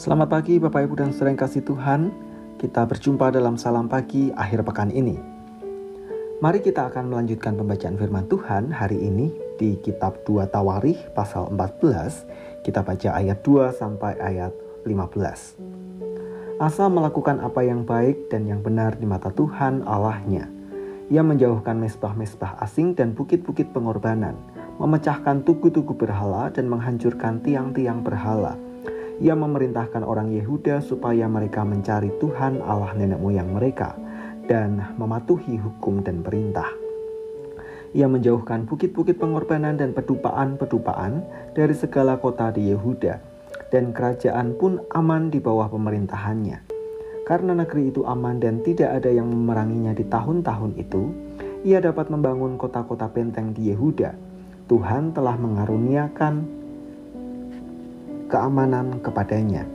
Selamat pagi Bapak Ibu dan Saudara yang kasih Tuhan. Kita berjumpa dalam Salam Pagi akhir pekan ini. Mari kita akan melanjutkan pembacaan firman Tuhan hari ini di kitab 2 Tawarikh pasal 14. Kita baca ayat 2 sampai ayat 15. Asa melakukan apa yang baik dan yang benar di mata Tuhan Allahnya. Ia menjauhkan mezbah-mezbah asing dan bukit-bukit pengorbanan, memecahkan tugu-tugu berhala dan menghancurkan tiang-tiang berhala. Ia memerintahkan orang Yehuda supaya mereka mencari Tuhan Allah nenek moyang mereka dan mematuhi hukum dan perintah. Ia menjauhkan bukit-bukit pengorbanan dan pedupaan-pedupaan dari segala kota di Yehuda, dan kerajaan pun aman di bawah pemerintahannya. Karena negeri itu aman dan tidak ada yang memeranginya di tahun-tahun itu, ia dapat membangun kota-kota benteng di Yehuda. Tuhan telah mengaruniakan keamanan kepadanya.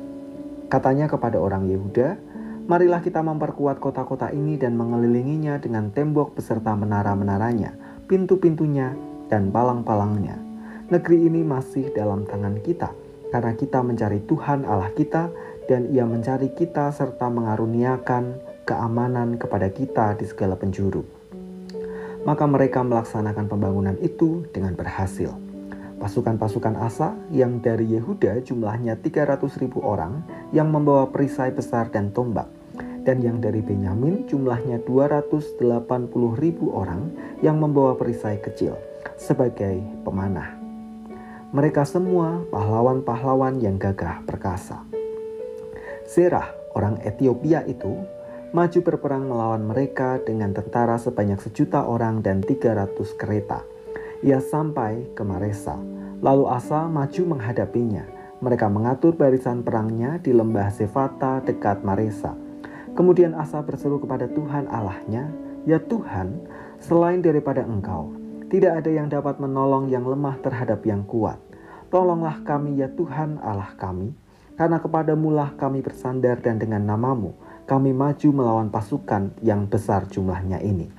Katanya kepada orang Yehuda, marilah kita memperkuat kota-kota ini dan mengelilinginya dengan tembok beserta menara-menaranya, pintu-pintunya, dan palang-palangnya. Negeri ini masih dalam tangan kita, karena kita mencari Tuhan Allah kita, dan Ia mencari kita serta mengaruniakan keamanan kepada kita di segala penjuru. Maka mereka melaksanakan pembangunan itu dengan berhasil. Pasukan-pasukan Asa yang dari Yehuda jumlahnya 300.000 orang yang membawa perisai besar dan tombak, dan yang dari Benyamin jumlahnya 280.000 orang yang membawa perisai kecil sebagai pemanah. Mereka semua pahlawan-pahlawan yang gagah perkasa. Zerah orang Etiopia itu maju berperang melawan mereka dengan tentara sebanyak 1.000.000 orang dan 300 kereta. Ia sampai ke Maresa, lalu Asa maju menghadapinya. Mereka mengatur barisan perangnya di lembah Zefata dekat Maresa. Kemudian Asa berseru kepada Tuhan Allahnya, "Ya Tuhan, selain daripada Engkau, tidak ada yang dapat menolong yang lemah terhadap yang kuat. Tolonglah kami ya Tuhan Allah kami, karena kepadamu-lah kami bersandar dan dengan nama-Mu kami maju melawan pasukan yang besar jumlahnya ini.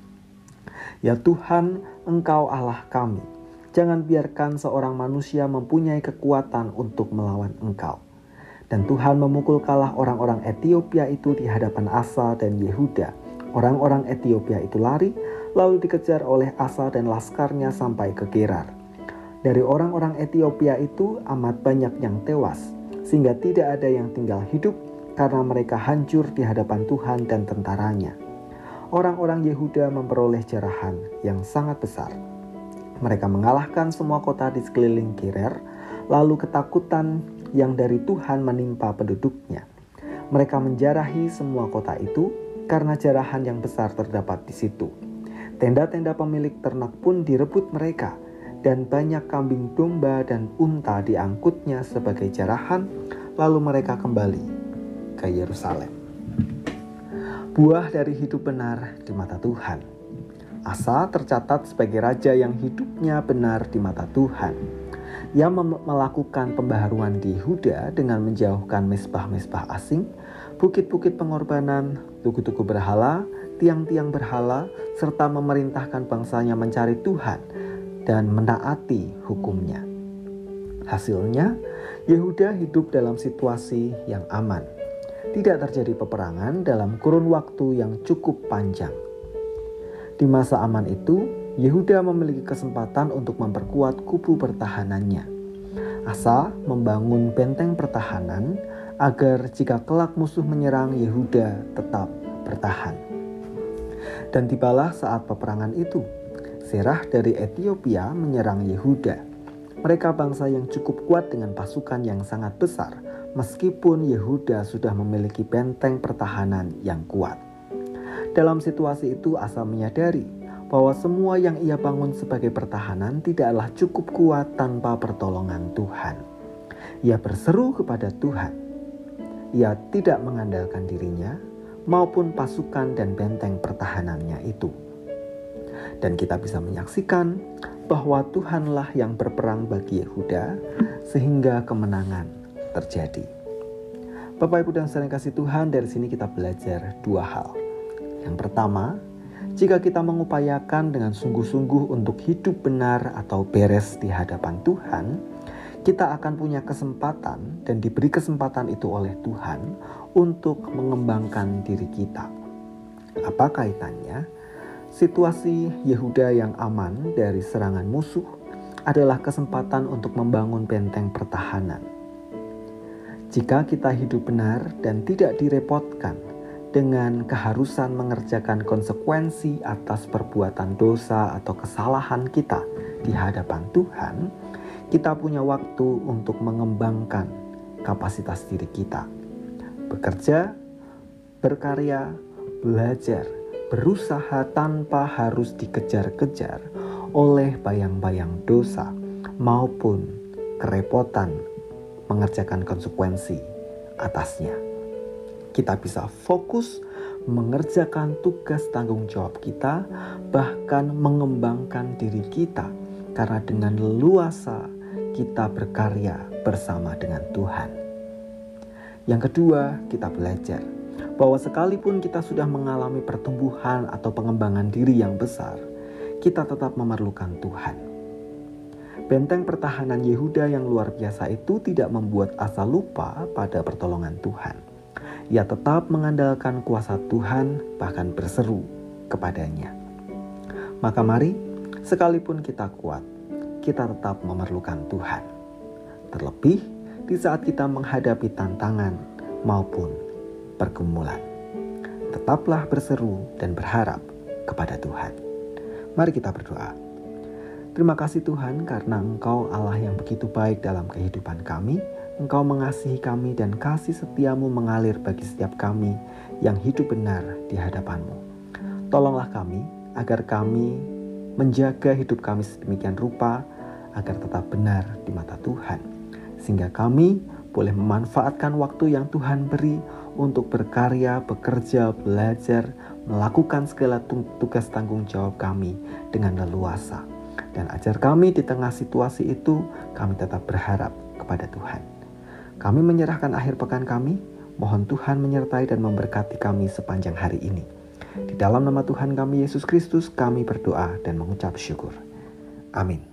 Ya Tuhan, Engkau Allah kami. Jangan biarkan seorang manusia mempunyai kekuatan untuk melawan Engkau." Dan Tuhan memukul kalah orang-orang Etiopia itu di hadapan Asa dan Yehuda. Orang-orang Etiopia itu lari, lalu dikejar oleh Asa dan laskarnya sampai ke Gerar. Dari orang-orang Etiopia itu amat banyak yang tewas, sehingga tidak ada yang tinggal hidup karena mereka hancur di hadapan Tuhan dan tentaranya. Orang-orang Yehuda memperoleh jarahan yang sangat besar. Mereka mengalahkan semua kota di sekeliling Gerar, lalu ketakutan yang dari Tuhan menimpa penduduknya. Mereka menjarahi semua kota itu karena jarahan yang besar terdapat di situ. Tenda-tenda pemilik ternak pun direbut mereka, dan banyak kambing domba dan unta diangkutnya sebagai jarahan, lalu mereka kembali ke Yerusalem. Buah dari hidup benar di mata Tuhan. Asa tercatat sebagai raja yang hidupnya benar di mata Tuhan. Ia melakukan pembaharuan di Yehuda dengan menjauhkan mezbah-mezbah asing, bukit-bukit pengorbanan, tugu-tugu berhala, tiang-tiang berhala, serta memerintahkan bangsanya mencari Tuhan dan menaati hukumnya. Hasilnya, Yehuda hidup dalam situasi yang aman. Tidak terjadi peperangan dalam kurun waktu yang cukup panjang. Di masa aman itu, Yehuda memiliki kesempatan untuk memperkuat kubu pertahanannya. Asa membangun benteng pertahanan agar jika kelak musuh menyerang, Yehuda tetap bertahan. Dan tibalah saat peperangan itu, Zerah dari Etiopia menyerang Yehuda. Mereka bangsa yang cukup kuat dengan pasukan yang sangat besar, meskipun Yehuda sudah memiliki benteng pertahanan yang kuat. Dalam situasi itu Asa menyadari bahwa semua yang ia bangun sebagai pertahanan tidaklah cukup kuat tanpa pertolongan Tuhan. Ia berseru kepada Tuhan. Ia tidak mengandalkan dirinya maupun pasukan dan benteng pertahanannya itu. Dan kita bisa menyaksikan bahwa Tuhanlah yang berperang bagi Yehuda sehingga kemenangan terjadi. Bapak Ibu dan Saudara yang kasih Tuhan, dari sini kita belajar dua hal. Yang pertama, jika kita mengupayakan dengan sungguh-sungguh untuk hidup benar atau beres di hadapan Tuhan, kita akan punya kesempatan dan diberi kesempatan itu oleh Tuhan untuk mengembangkan diri kita. Apa kaitannya? Situasi Yehuda yang aman dari serangan musuh adalah kesempatan untuk membangun benteng pertahanan. Jika kita hidup benar dan tidak direpotkan dengan keharusan mengerjakan konsekuensi atas perbuatan dosa atau kesalahan kita di hadapan Tuhan, kita punya waktu untuk mengembangkan kapasitas diri kita. Bekerja, berkarya, belajar, berusaha tanpa harus dikejar-kejar oleh bayang-bayang dosa maupun kerepotan mengerjakan konsekuensi atasnya. Kita bisa fokus mengerjakan tugas tanggung jawab kita, bahkan mengembangkan diri kita, karena dengan leluasa kita berkarya bersama dengan Tuhan. Yang kedua, kita belajar bahwa sekalipun kita sudah mengalami pertumbuhan atau pengembangan diri yang besar, kita tetap memerlukan Tuhan. Benteng pertahanan Yehuda yang luar biasa itu tidak membuat Asa lupa pada pertolongan Tuhan. Ia tetap mengandalkan kuasa Tuhan, bahkan berseru kepadanya. Maka mari, sekalipun kita kuat, kita tetap memerlukan Tuhan. Terlebih di saat kita menghadapi tantangan maupun pergumulan. Tetaplah berseru dan berharap kepada Tuhan. Mari kita berdoa. Terima kasih Tuhan, karena Engkau Allah yang begitu baik dalam kehidupan kami. Engkau mengasihi kami dan kasih setiamu mengalir bagi setiap kami yang hidup benar di hadapan-Mu. Tolonglah kami agar kami menjaga hidup kami sedemikian rupa agar tetap benar di mata Tuhan. Sehingga kami boleh memanfaatkan waktu yang Tuhan beri untuk berkarya, bekerja, belajar, melakukan segala tugas tanggung jawab kami dengan leluasa. Dan ajar kami di tengah situasi itu, kami tetap berharap kepada Tuhan. Kami menyerahkan akhir pekan kami, mohon Tuhan menyertai dan memberkati kami sepanjang hari ini. Di dalam nama Tuhan kami Yesus Kristus, kami berdoa dan mengucap syukur. Amin.